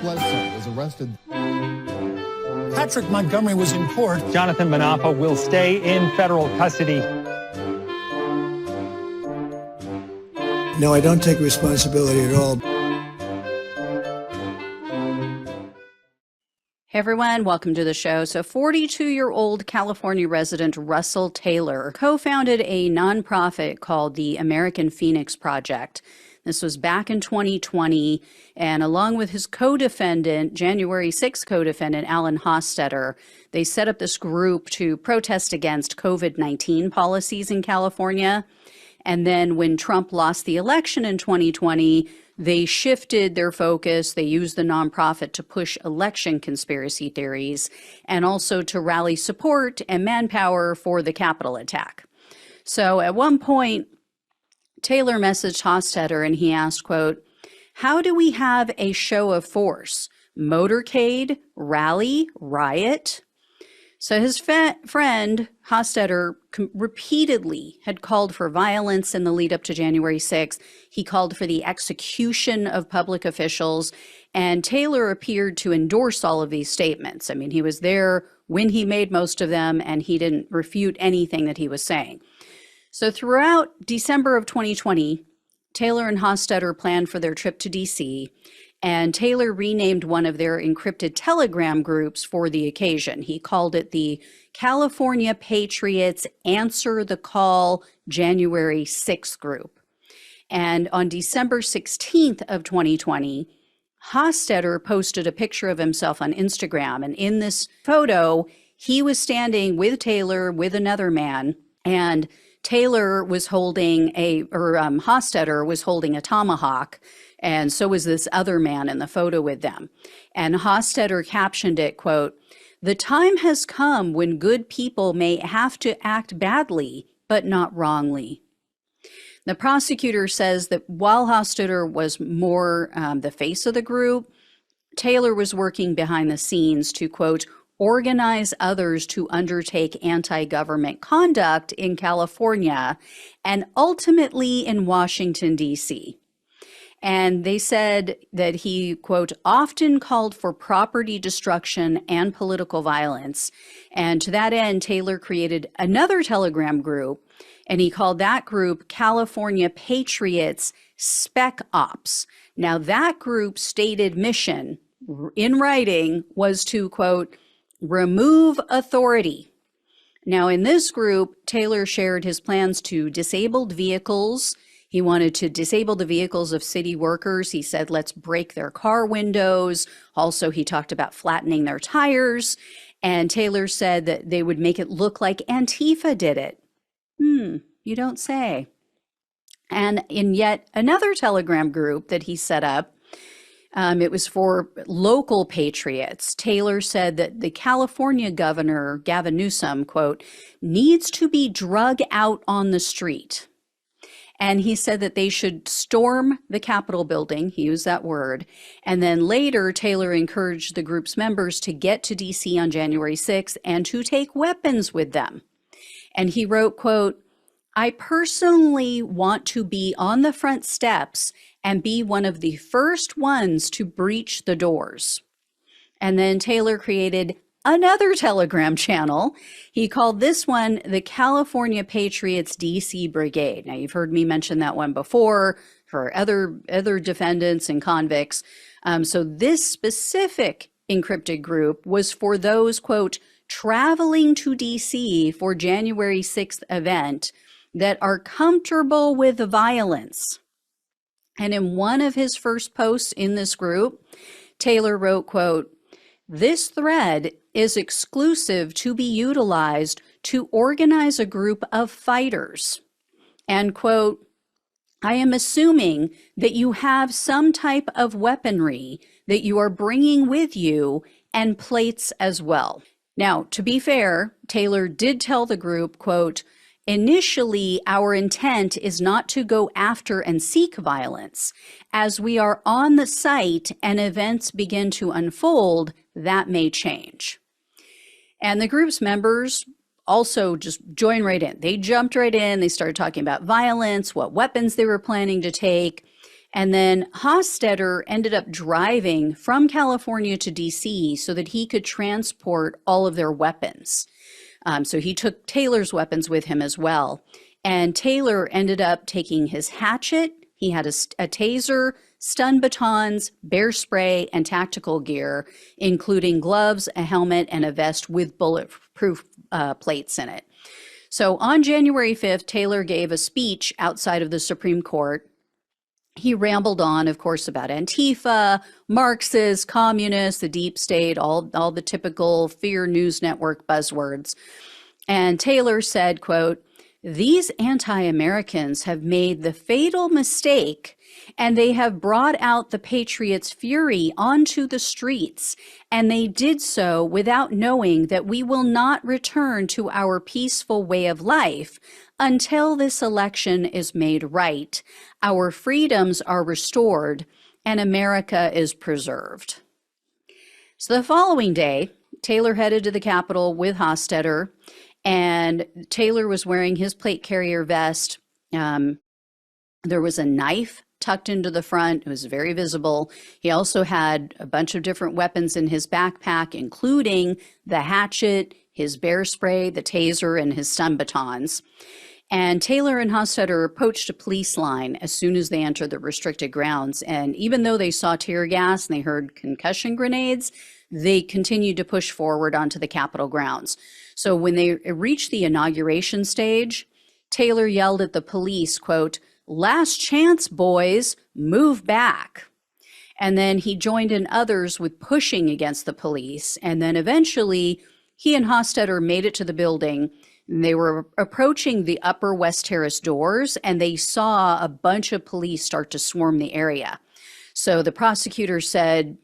Bledsoe was arrested. Patrick Montgomery was in court. Jonathan Manapa will stay in federal custody. No, I don't take responsibility at all. Hey everyone, welcome to the show. So 42-year-old California resident Russell Taylor co-founded a nonprofit called the American Phoenix Project. This was back in 2020, and along with his co-defendant, January 6th co-defendant Alan Hostetter, they set up this group to protest against COVID-19 policies in California. And then when Trump lost the election in 2020, they shifted their focus. They used the nonprofit to push election conspiracy theories and also to rally support and manpower for the Capitol attack. So at one point, Taylor messaged Hostetter and he asked, quote, "How do we have a show of force? Motorcade, rally, riot?" So his friend, Hostetter, repeatedly had called for violence in the lead up to January 6th. He called for the execution of public officials, and Taylor appeared to endorse all of these statements. I mean, he was there when he made most of them, and he didn't refute anything that he was saying. So throughout December of 2020, Taylor and Hostetter planned for their trip to D.C., and Taylor renamed one of their encrypted Telegram groups for the occasion. He called it the California Patriots Answer the Call January 6th group. And on December 16th of 2020, Hostetter posted a picture of himself on Instagram. And in this photo, he was standing with Taylor, with another man, and Taylor was holding Hostetter was holding a tomahawk, and so was this other man in the photo with them. And Hostetter captioned it, quote, "The time has come when good people may have to act badly, but not wrongly." The prosecutor says that while Hostetter was more the face of the group, Taylor was working behind the scenes to, quote, "organize others to undertake anti-government conduct in California and ultimately in Washington, D.C." And they said that he, quote, "often called for property destruction and political violence." And to that end, Taylor created another Telegram group, and he called that group California Patriots Spec Ops. Now, that group's stated mission in writing was to, quote, "remove authority." Now, in this group, Taylor shared his plans to disabled vehicles. He wanted to disable the vehicles of city workers. He said, let's break their car windows. Also, he talked about flattening their tires. And Taylor said that they would make it look like Antifa did it. You don't say. And in yet another Telegram group that he set up, it was for local patriots. Taylor said that the California governor, Gavin Newsom, quote, "needs to be drug out on the street." And he said that they should storm the Capitol building. He used that word. And then later, Taylor encouraged the group's members to get to D.C. on January 6th and to take weapons with them. And he wrote, quote, "I personally want to be on the front steps and be one of the first ones to breach the doors." And then Taylor created another Telegram channel. He called this one the California Patriots DC Brigade. Now, you've heard me mention that one before for other defendants and convicts. So this specific encrypted group was for those, quote, "traveling to DC for January 6th event that are comfortable with violence." And in one of his first posts in this group, Taylor wrote, quote, "This thread is exclusive to be utilized to organize a group of fighters." And quote, "I am assuming that you have some type of weaponry that you are bringing with you and plates as well." Now, to be fair, Taylor did tell the group, quote, "Initially, our intent is not to go after and seek violence. As we are on the site and events begin to unfold, that may change." And the group's members also just joined right in. They jumped right in. They started talking about violence, what weapons they were planning to take. And then Hostetter ended up driving from California to DC so that he could transport all of their weapons. So he took Taylor's weapons with him as well. And Taylor ended up taking his hatchet. He had a taser, stun batons, bear spray, and tactical gear, including gloves, a helmet, and a vest with bulletproof plates in it. So on January 5th, Taylor gave a speech outside of the Supreme Court. He rambled on, of course, about Antifa, Marxists, communists, the deep state, all the typical Fear News Network buzzwords. And Taylor said, quote, "These anti-Americans have made the fatal mistake, and they have brought out the patriots' fury onto the streets, and they did so without knowing that we will not return to our peaceful way of life until this election is made right, our freedoms are restored, and America is preserved." So the following day, Taylor headed to the Capitol with Hostetter, and Taylor was wearing his plate carrier vest. There was a knife tucked into the front. It was very visible. He also had a bunch of different weapons in his backpack, including the hatchet, his bear spray, the taser, and his stun batons. And Taylor and Hostetter approached a police line as soon as they entered the restricted grounds. And even though they saw tear gas and they heard concussion grenades, they continued to push forward onto the Capitol grounds. So when they reached the inauguration stage, Taylor yelled at the police, quote, "Last chance, boys, move back." And then he joined in others with pushing against the police. And then eventually he and Hostetter made it to the building. They were approaching the upper West Terrace doors, and they saw a bunch of police start to swarm the area. So the prosecutor said,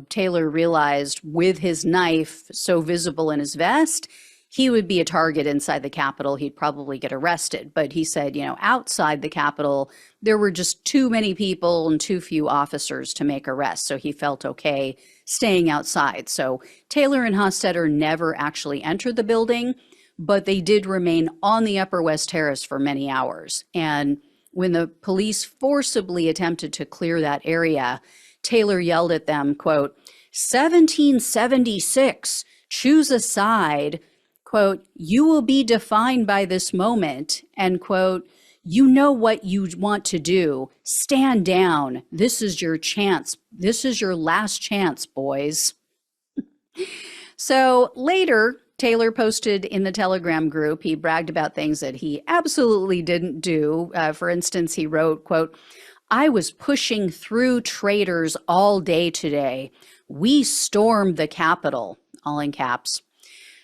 Taylor realized with his knife so visible in his vest, he would be a target inside the Capitol. He'd probably get arrested. But he said, outside the Capitol, there were just too many people and too few officers to make arrests. So he felt okay staying outside. So Taylor and Hostetter never actually entered the building, but they did remain on the Upper West Terrace for many hours. And when the police forcibly attempted to clear that area, Taylor yelled at them, quote, "1776, choose a side, quote, you will be defined by this moment, and quote, you know what you want to do. Stand down. This is your chance. This is your last chance, boys." So later, Taylor posted in the Telegram group, he bragged about things that he absolutely didn't do. For instance, he wrote, quote, "I was pushing through traitors all day today. We stormed the Capitol," all in caps.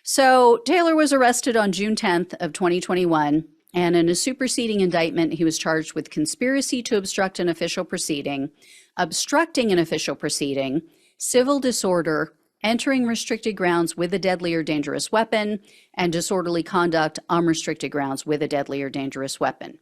So Taylor was arrested on June 10th of 2021, and in a superseding indictment, he was charged with conspiracy to obstruct an official proceeding, obstructing an official proceeding, civil disorder, entering restricted grounds with a deadly or dangerous weapon, and disorderly conduct on restricted grounds with a deadly or dangerous weapon.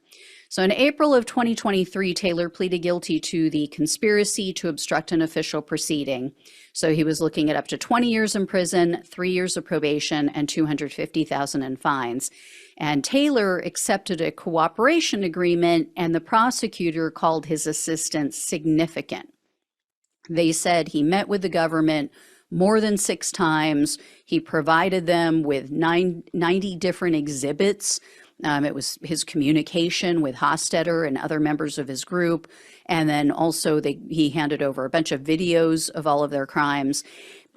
So in April of 2023, Taylor pleaded guilty to the conspiracy to obstruct an official proceeding. So he was looking at up to 20 years in prison, 3 years of probation, and $250,000 in fines. And Taylor accepted a cooperation agreement, and the prosecutor called his assistance significant. They said he met with the government more than 6 times. He provided them with 90 different exhibits. It was his communication with Hostetter and other members of his group. And then also he handed over a bunch of videos of all of their crimes.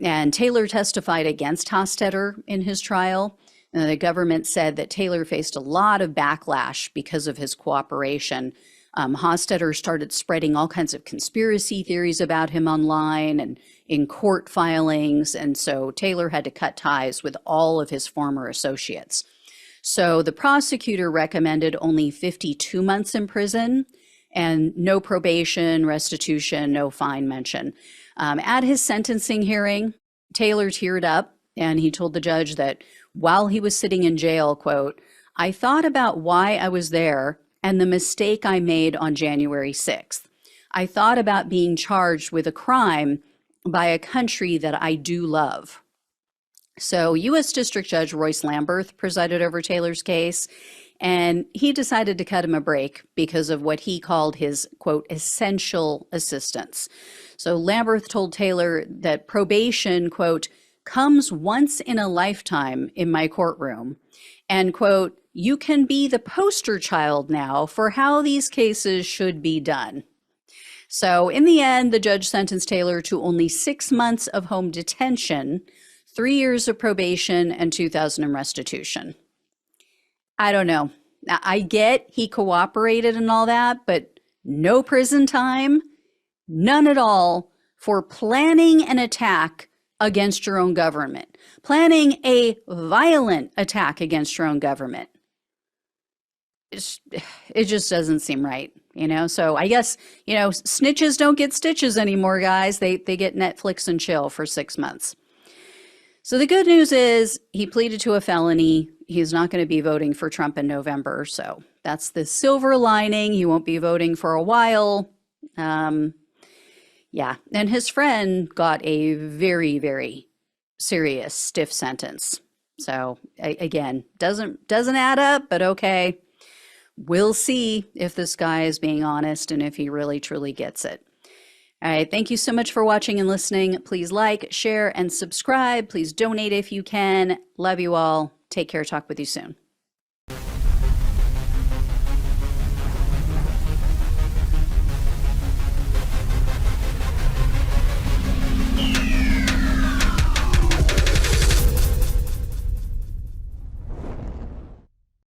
And Taylor testified against Hostetter in his trial. And the government said that Taylor faced a lot of backlash because of his cooperation. Hostetter started spreading all kinds of conspiracy theories about him online and in court filings. And so Taylor had to cut ties with all of his former associates. So the prosecutor recommended only 52 months in prison and no probation, restitution, no fine mention. At his sentencing hearing, Taylor teared up and he told the judge that while he was sitting in jail, quote, "I thought about why I was there and the mistake I made on January 6th. I thought about being charged with a crime by a country that I do love." So U.S. District Judge Royce Lamberth presided over Taylor's case, And he decided to cut him a break because of what he called his, quote, essential assistance. So Lamberth told Taylor that probation, quote, comes once in a lifetime in my courtroom. And, quote, you can be the poster child now for how these cases should be done. So in the end, the judge sentenced Taylor to only 6 months of home detention, 3 years of probation, and $2,000 in restitution. I don't know. I get he cooperated and all that, but no prison time, none at all for planning an attack against your own government, planning a violent attack against your own government. It just doesn't seem right, So I guess, snitches don't get stitches anymore, guys. They get Netflix and chill for 6 months. So the good news is he pleaded to a felony. He's not going to be voting for Trump in November. So that's the silver lining. He won't be voting for a while. Yeah. And his friend got a very, very serious, stiff sentence. So again, doesn't add up, but okay. We'll see if this guy is being honest and if he really, truly gets it. All right. Thank you so much for watching and listening. Please like, share, and subscribe. Please donate if you can. Love you all. Take care. Talk with you soon.